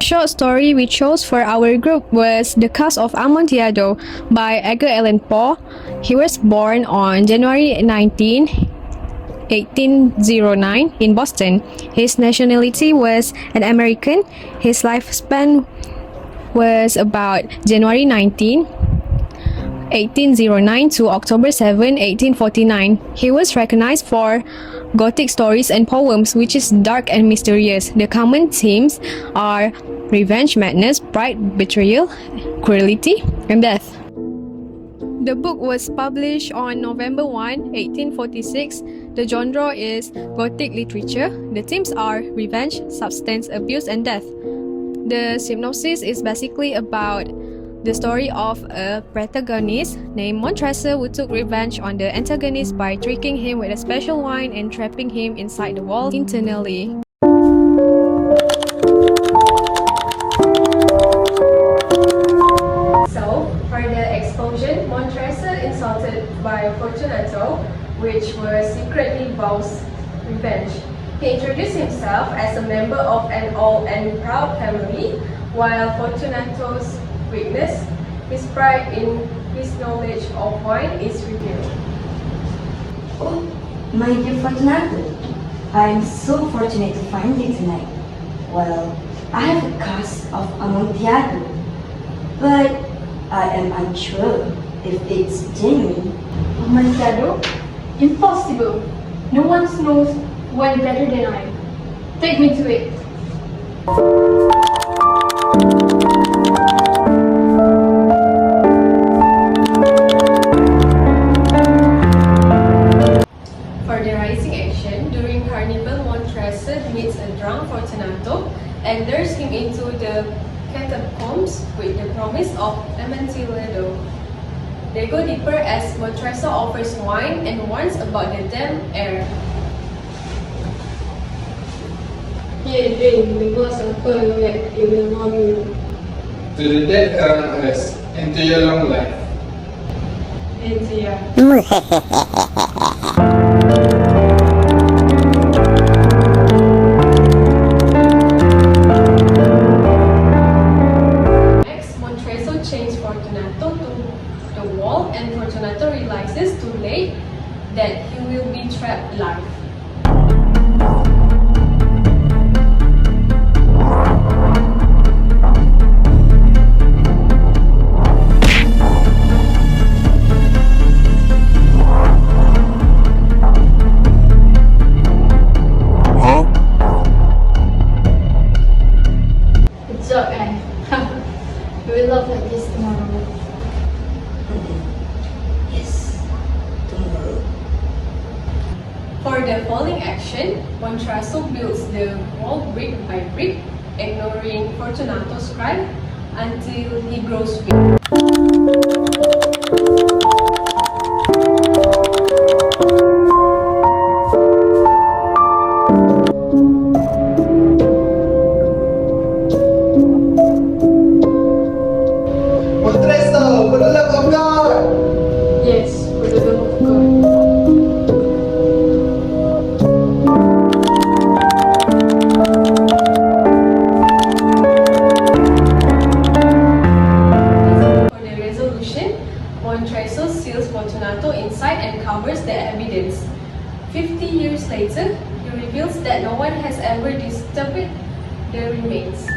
Short story we chose for our group was The Cask of Amotillado by Edgar Allan Poe. He was born on January 19, 1809 in Boston. His nationality was an American. His lifespan was about January 19, 1809 to October 7, 1849. He was recognized for Gothic stories and poems, which is dark and mysterious. The common themes are revenge, madness, pride, betrayal, cruelty, and death. The book was published on November 1, 1846. The genre is Gothic literature. The themes are revenge, substance abuse, and death. The synopsis is basically about the story of a protagonist named Montressor who took revenge on the antagonist by tricking him with a special wine and trapping him inside the wall internally. So, for the explosion, Montressor insulted by Fortunato, which was secretly vows revenge. He introduced himself as a member of an old and proud family, while Fortunato's weakness, his pride in his knowledge of wine, is revealed. Oh, my dear Fortunato, I am so fortunate to find you tonight. Well, I have a cask of Amontillado, but I am unsure if it's genuine. Amontillado? Impossible! No one knows wine better than I. Take me to it. For the rising action, during Carnival, Montressor meets a drunk Fortunato and lures him into the catacombs with the promise of Amotillado. They go deeper as Montressor offers wine and warns about the damp air. Here, drink, because of it, you will harm you. To the dead around us, and to your long life. Into your... Next, Montressor chains Fortunato to the wall, and Fortunato realizes too late that he will be trapped alive. Good job, Anne. We will love like this tomorrow. Yes, tomorrow. For the falling action, Montressor builds the wall brick by brick, ignoring Fortunato's cry until he grows weak. 50 years later, he reveals that no one has ever disturbed the remains.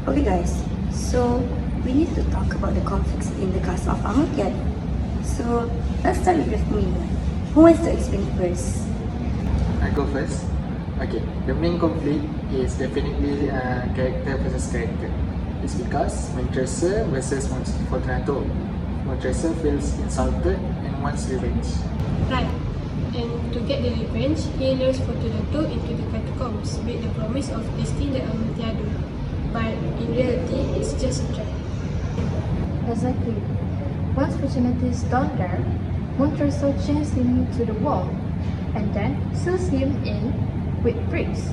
Okay guys, so we need to talk about the conflicts in the cast of Amotillado. So let's start with me. Who wants to explain first? I go first. Okay, the main conflict is definitely character versus character. It's because Montressor versus Fortunato. Montressor feels insulted and wants revenge. Right. And to get the revenge, he lures Fortunato into the catacombs with the promise of tasting the Amotillado. But in reality, it's just a trap. Exactly. Once Fortunato is down there, Montressor chains him to the wall and then seals him in with bricks.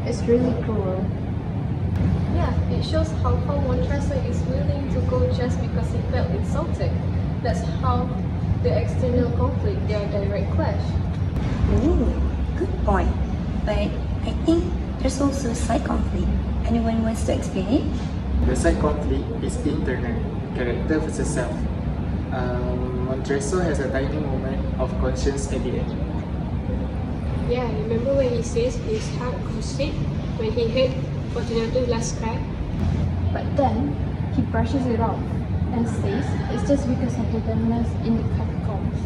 It's really cruel. Yeah, it shows how far Montressor is willing to go just because he felt insulted. That's how the external conflict, their direct clash. Ooh, good point. But I think there's also a side conflict. Anyone wants to explain it? The side conflict is internal, character versus self. Montressor has a tiny moment of conscience at the end. Yeah, remember when he says his heart grew sick when he heard Fortunato's last cry? But then, he brushes it off and says it's just because of the dampness in the catacombs.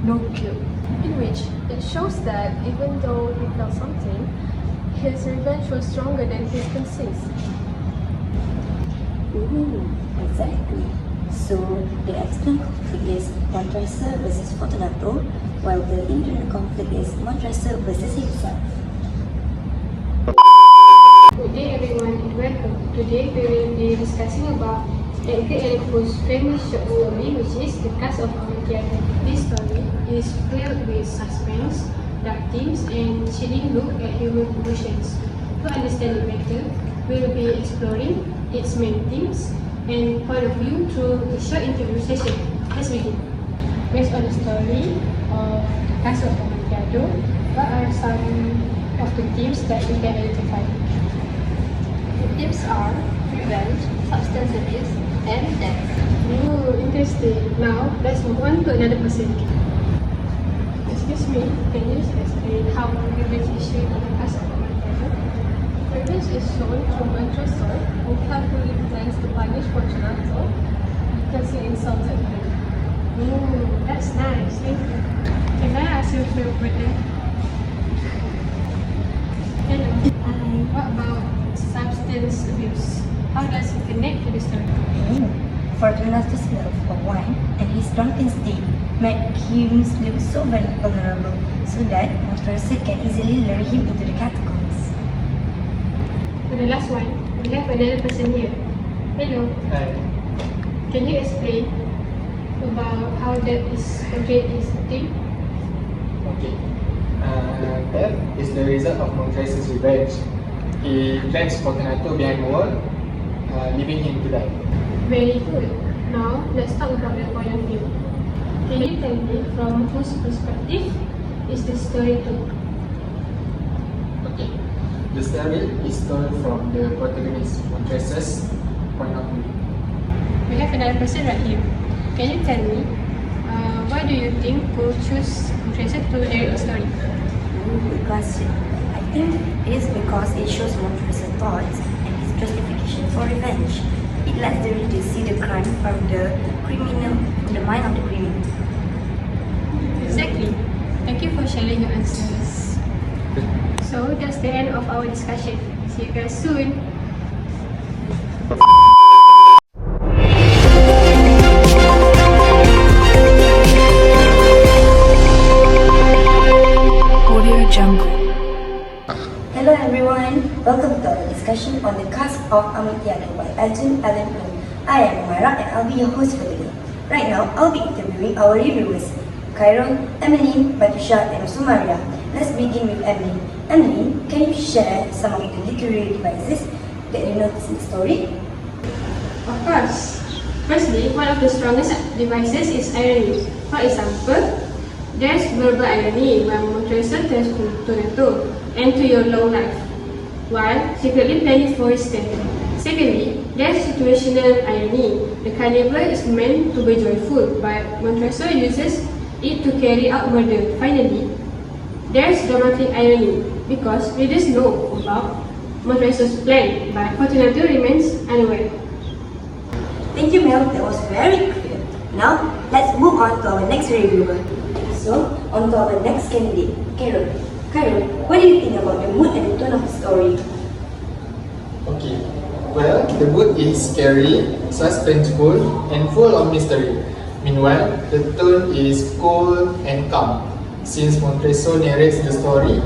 No guilt. In which it shows that even though he felt something, his revenge was stronger than his conscience. Ooh, exactly. So the external conflict is Montressor versus Fortunato, while the internal conflict is Montressor versus himself. Good day everyone and welcome. Today we will be discussing about Edgar Allan Poe's famous short story, which is The Cask of Amotillado. This story is filled with suspense, dark themes, and chilling look at human emotions. To understand it better, we will be exploring its main themes and point of view through a short interview session. Let's begin. Based on the story of The Cask of Amotillado, what are some of the themes that we can identify? The themes are revenge, substance abuse, and death. Oh, interesting. Now, let's move on to another person. Excuse me, can you explain how revenge is shown in The Cask of Amotillado? Revenge is shown through Montressor, who carefully plans to punish Fortunato because he insulted him. Oh, that's nice. Thank you. Can I ask you a favor, brother? Hello. What about substance abuse? How does it connect to the story? Fortunato's love for wine and his drunken state make him look so very vulnerable, so that Montressor can easily lure him into the catacombs. For the last one, we have another person here. Hello. Hi. Can you explain about how that is portrayed in the theme? Okay. Death is the result of Montressor's revenge. He drags Fortunato behind the wall, leaving him to die. Very good. Now, let's talk about the point of view. Can you tell me from whose perspective is the story told? Okay. The story is told from the protagonist Montresor's point of view. We have another person right here. Can you tell me, why do you think Paul choose Montresor to narrate the story? Good question. I think it is because it shows Montresor's thoughts and his justification for revenge. It lets the reader see the crime from the mind of the criminal. Exactly. Thank you for sharing your answers. So that's the end of our discussion. See you guys soon. Hello everyone, welcome to our discussion on the Cask of Amotillado by ALLAN. I am Umaira and I'll be your host for today. Right now, I'll be interviewing our reviewers, Khairul, Emily, Batusha, and also Maria. Let's begin with Emily. Emily, can you share some of the literary devices that you noticed in the story? Of course. Firstly, one of the strongest devices is irony. For example, there's verbal irony when Montresor tells Tonato, end to your long life, while secretly planning for his death. Secondly, there's situational irony. The carnival is meant to be joyful, but Montresor uses it to carry out murder. Finally, there's dramatic irony, because readers know about Montresor's plan, but Fortunato remains unaware. Thank you, Mel. That was very clear. Now, let's move on to our next reviewer. So, on to our next candidate, Khairul. Khairul, what do you think about the mood and the tone of the story? Okay, well, the mood is scary, suspenseful, and full of mystery. Meanwhile, the tone is cool and calm, since Montresor narrates the story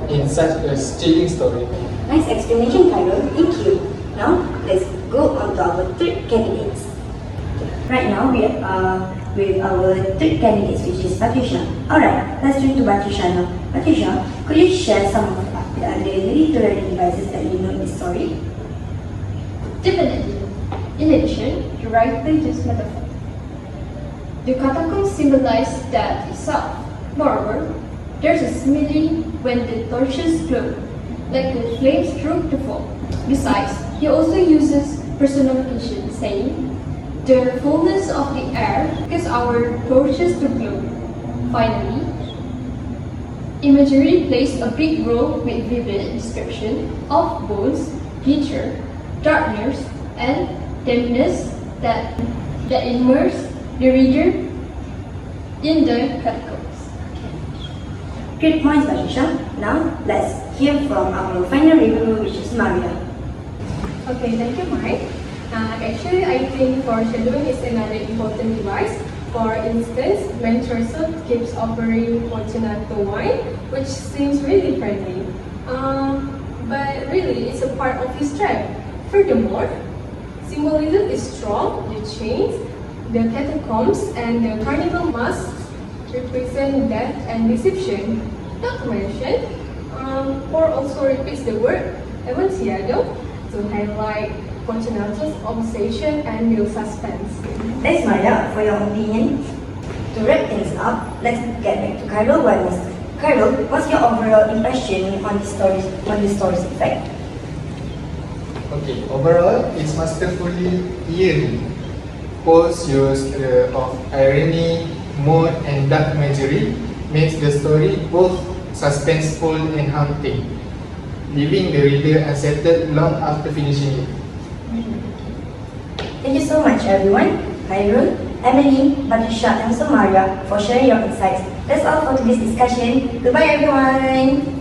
in such a chilling story. Nice explanation, Khairul. Thank you. Now, let's go on to our third candidates. Right now, we are with our third candidate, which is Batusha. Alright, let's turn to Batusha now. Batusha, could you share some of the other literary devices that you know in the story? Definitely. In addition, the writer uses metaphor. The catacombs symbolize death itself. Moreover, there's a simile when the torches glow, like the flames stroke the fall. Besides, he also uses personification, saying, the fullness of the air gives our torches to glow. Finally, imagery plays a big role with vivid description of bones, glitter, darkness, and dampness that immerse the reader in the catacombs. Great points, Batusha. Now, let's hear from our final reviewer, which is Maria. Okay, thank you, Mike. Actually, I think foreshadowing is another important device. For instance, Montresor keeps offering Fortunato wine, which seems really friendly. But really, it's a part of his trap. Furthermore, symbolism is strong. The chains, the catacombs, and the carnival masks represent death and deception. Not to mention, Poor also repeats the word Amotillado to highlight Fortunato's obsession and build suspense. Thanks, Maria, for your opinion. To wrap things up, let's get back to Khairul once. Khairul, what's your overall impression on the story's effect? Okay, overall, it's masterfully eerie. Paul's use of irony, mood, and dark imagery makes the story both suspenseful and haunting, leaving the reader unsettled long after finishing it. Thank you so much, everyone. Khairul, Emily, Batusha, and Maria for sharing your insights. That's all for today's discussion. Goodbye, everyone.